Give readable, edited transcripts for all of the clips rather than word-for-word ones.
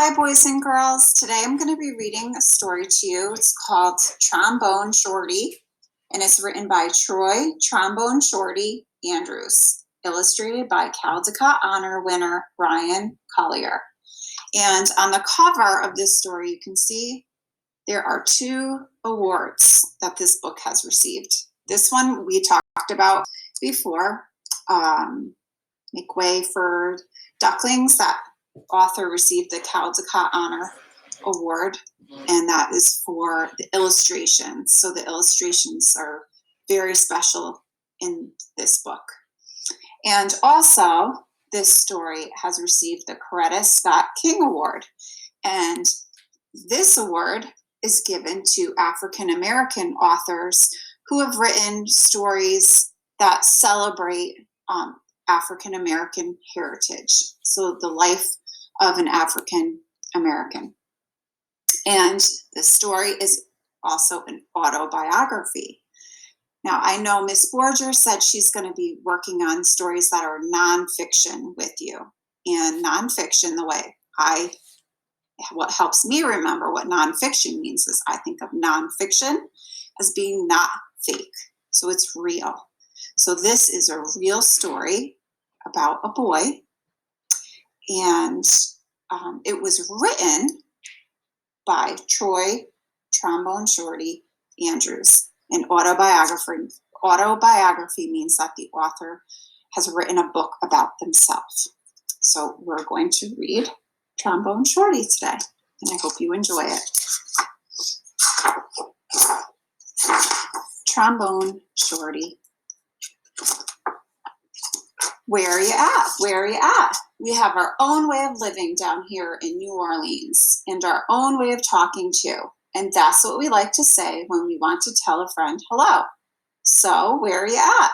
Hi, boys and girls. Today I'm going to be reading a story to you. It's called Trombone Shorty, and it's written by Trombone Shorty Andrews, illustrated by Caldecott Honor winner Ryan Collier. And on the cover of this story, you can see there are 2 awards that this book has received. This one we talked about before, Make Way for Ducklings. That author received the Caldecott Honor Award, and that is for the illustrations. So the illustrations are very special in this book. And also, this story has received the Coretta Scott King Award. And this award is given to African American authors who have written stories that celebrate African American heritage. So the life of an African American. And the story is also an autobiography. Now, I know Miss Borger said she's going to be working on stories that are nonfiction with you. And nonfiction, what helps me remember what nonfiction means is I think of nonfiction as being not fake. So it's real. So this is a real story about a boy, and it was written by Trombone Shorty Andrews. An autobiography means that the author has written a book about themselves. So we're going to read Trombone Shorty today, and I hope you enjoy it. Trombone Shorty. Where are you at? Where are you at? We have our own way of living down here in New Orleans, and our own way of talking too. And that's what we like to say when we want to tell a friend hello. So where are you at?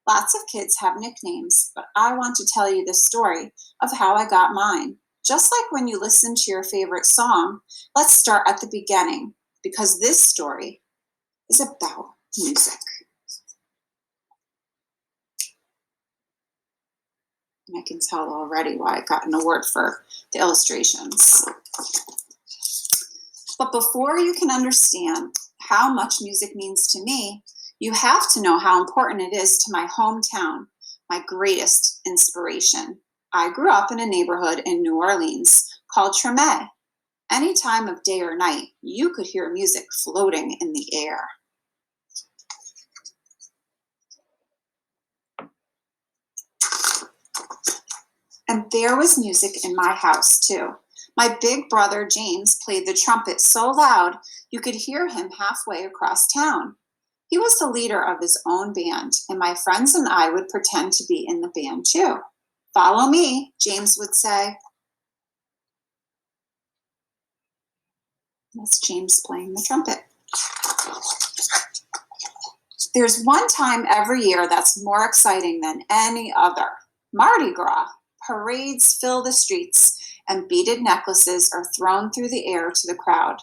Lots of kids have nicknames, but I want to tell you the story of how I got mine. Just like when you listen to your favorite song, let's start at the beginning, because this story is about music. And I can tell already why I got an award for the illustrations. But before you can understand how much music means to me, you have to know how important it is to my hometown, my greatest inspiration. I grew up in a neighborhood in New Orleans called Treme. Any time of day or night, you could hear music floating in the air. And there was music in my house too. My big brother James played the trumpet so loud you could hear him halfway across town. He was the leader of his own band, and my friends and I would pretend to be in the band too. "Follow me," James would say. That's James playing the trumpet. There's one time every year that's more exciting than any other: Mardi Gras. Parades fill the streets, and beaded necklaces are thrown through the air to the crowd.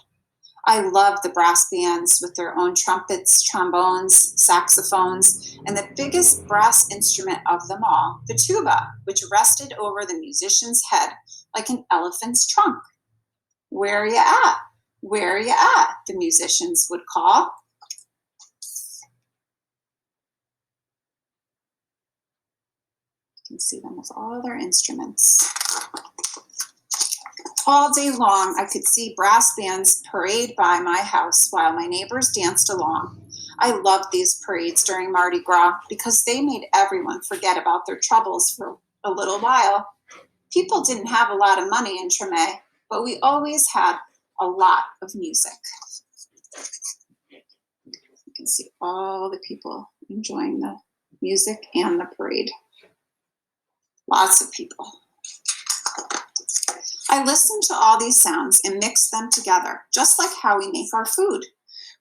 I love the brass bands with their own trumpets, trombones, saxophones, and the biggest brass instrument of them all, the tuba, which rested over the musician's head like an elephant's trunk. "Where are you at? Where are you at?" the musicians would call. You can see them with all their instruments. All day long, I could see brass bands parade by my house while my neighbors danced along. I loved these parades during Mardi Gras because they made everyone forget about their troubles for a little while. People didn't have a lot of money in Treme, but we always had a lot of music. You can see all the people enjoying the music and the parade. Lots of people. I listened to all these sounds and mixed them together, just like how we make our food.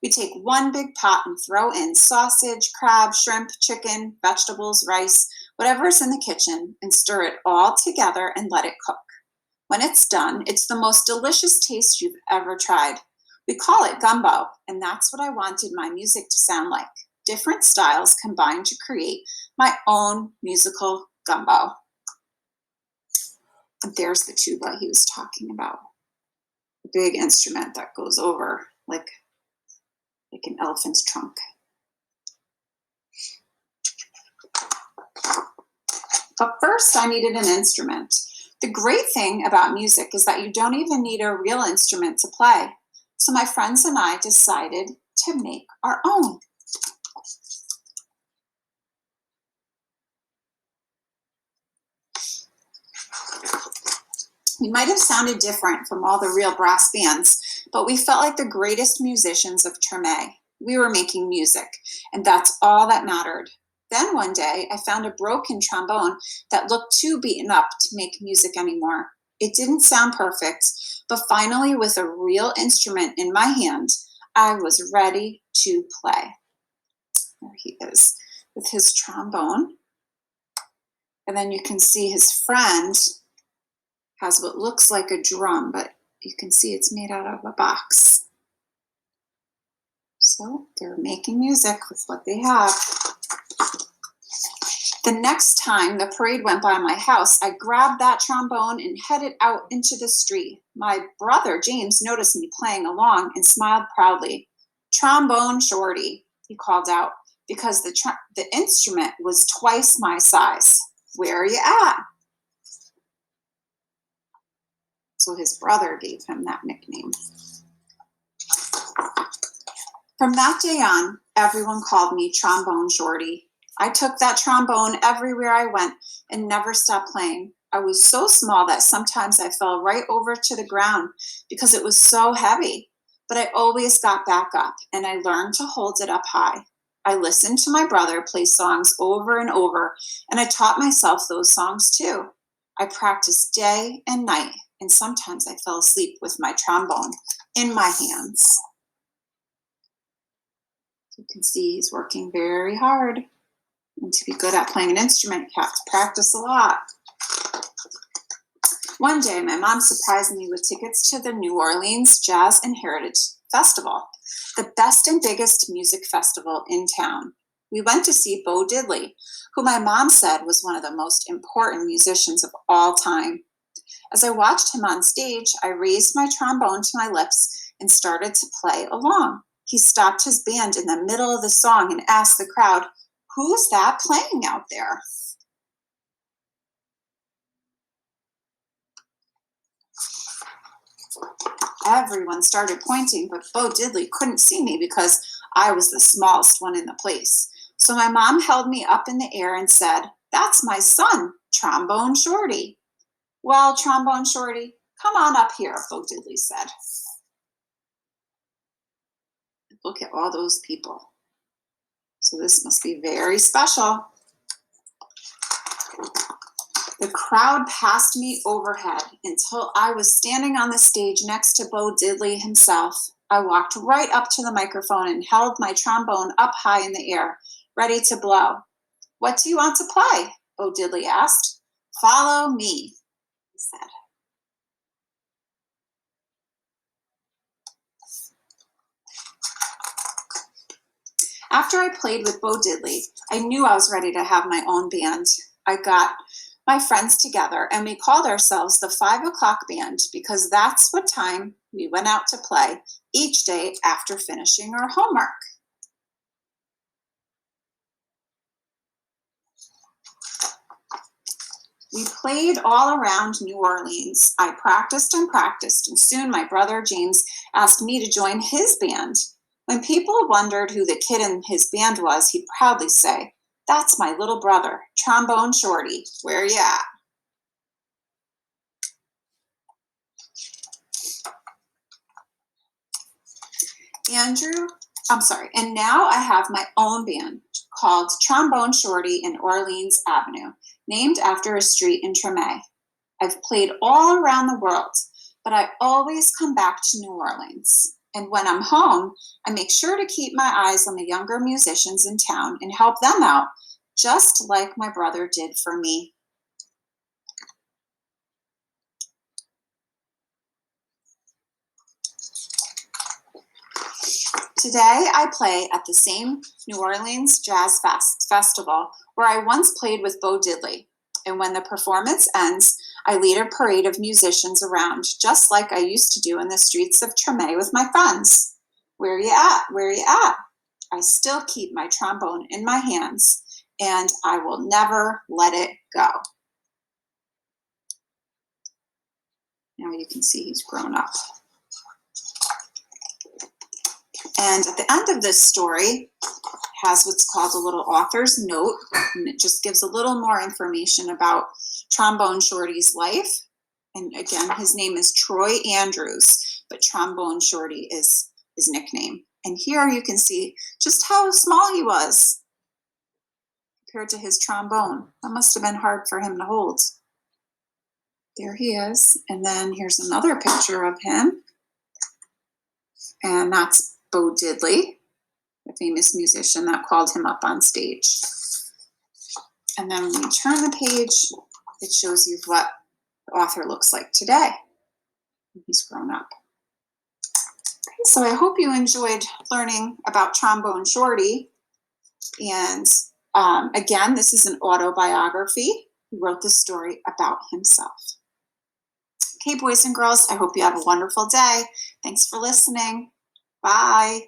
We take one big pot and throw in sausage, crab, shrimp, chicken, vegetables, rice, whatever's in the kitchen, and stir it all together and let it cook. When it's done, it's the most delicious taste you've ever tried. We call it gumbo, and that's what I wanted my music to sound like. Different styles combined to create my own musical gumbo. And there's the tuba he was talking about. big instrument that goes over like an elephant's trunk. But first I needed an instrument. The great thing about music is that you don't even need a real instrument to play. So my friends and I decided to make our own. We might have sounded different from all the real brass bands, but we felt like the greatest musicians of Treme. We were making music, and that's all that mattered. Then one day, I found a broken trombone that looked too beaten up to make music anymore. It didn't sound perfect, but finally, with a real instrument in my hand, I was ready to play. There he is with his trombone. And then you can see his friend has what looks like a drum, but you can see it's made out of a box. So they're making music with what they have. The next time the parade went by my house, I grabbed that trombone and headed out into the street. My brother, James, noticed me playing along and smiled proudly. "Trombone Shorty," he called out, because the instrument was twice my size. "Where are you at?" So his brother gave him that nickname. From that day on, everyone called me Trombone Shorty. I took that trombone everywhere I went and never stopped playing. I was so small that sometimes I fell right over to the ground because it was so heavy, but I always got back up and I learned to hold it up high. I listened to my brother play songs over and over, and I taught myself those songs too. I practiced day and night, and sometimes I fell asleep with my trombone in my hands. You can see he's working very hard. And to be good at playing an instrument, you have to practice a lot. One day, my mom surprised me with tickets to the New Orleans Jazz and Heritage Festival, the best and biggest music festival in town. We went to see Bo Diddley, who my mom said was one of the most important musicians of all time. As I watched him on stage, I raised my trombone to my lips and started to play along. He stopped his band in the middle of the song and asked the crowd, "Who's that playing out there?" Everyone started pointing, but Bo Diddley couldn't see me because I was the smallest one in the place. So my mom held me up in the air and said, "That's my son, Trombone Shorty." "Well, Trombone Shorty, come on up here," Bo Diddley said. Look at all those people. So this must be very special. The crowd passed me overhead until I was standing on the stage next to Bo Diddley himself. I walked right up to the microphone and held my trombone up high in the air, ready to blow. "What do you want to play?" Bo Diddley asked. "Follow me," he said. After I played with Bo Diddley, I knew I was ready to have my own band. I got my friends together and we called ourselves the 5 o'clock band because that's what time we went out to play each day after finishing our homework. We played all around New Orleans. I practiced and practiced, and soon my brother James asked me to join his band. When people wondered who the kid in his band was, he'd proudly say, "That's my little brother, Trombone Shorty. Where you at?" And now I have my own band called Trombone Shorty in Orleans Avenue, named after a street in Treme. I've played all around the world, but I always come back to New Orleans. And when I'm home, I make sure to keep my eyes on the younger musicians in town and help them out, just like my brother did for me. Today, I play at the same New Orleans Jazz Festival where I once played with Bo Diddley. And when the performance ends, I lead a parade of musicians around, just like I used to do in the streets of Tremé with my friends. Where you at? Where you at? I still keep my trombone in my hands, and I will never let it go. Now you can see he's grown up. And at the end of this story has what's called a little author's note, and it just gives a little more information about Trombone Shorty's life. And again, his name is Troy Andrews, but Trombone Shorty is his nickname. And here you can see just how small he was compared to his trombone. That must have been hard for him to hold. There he is. And then here's another picture of him. And that's Bo Diddley, the famous musician that called him up on stage. And then when you turn the page, it shows you what the author looks like today. He's grown up. So I hope you enjoyed learning about Trombone Shorty. And again, this is an autobiography. He wrote this story about himself. Okay, boys and girls, I hope you have a wonderful day. Thanks for listening. Bye.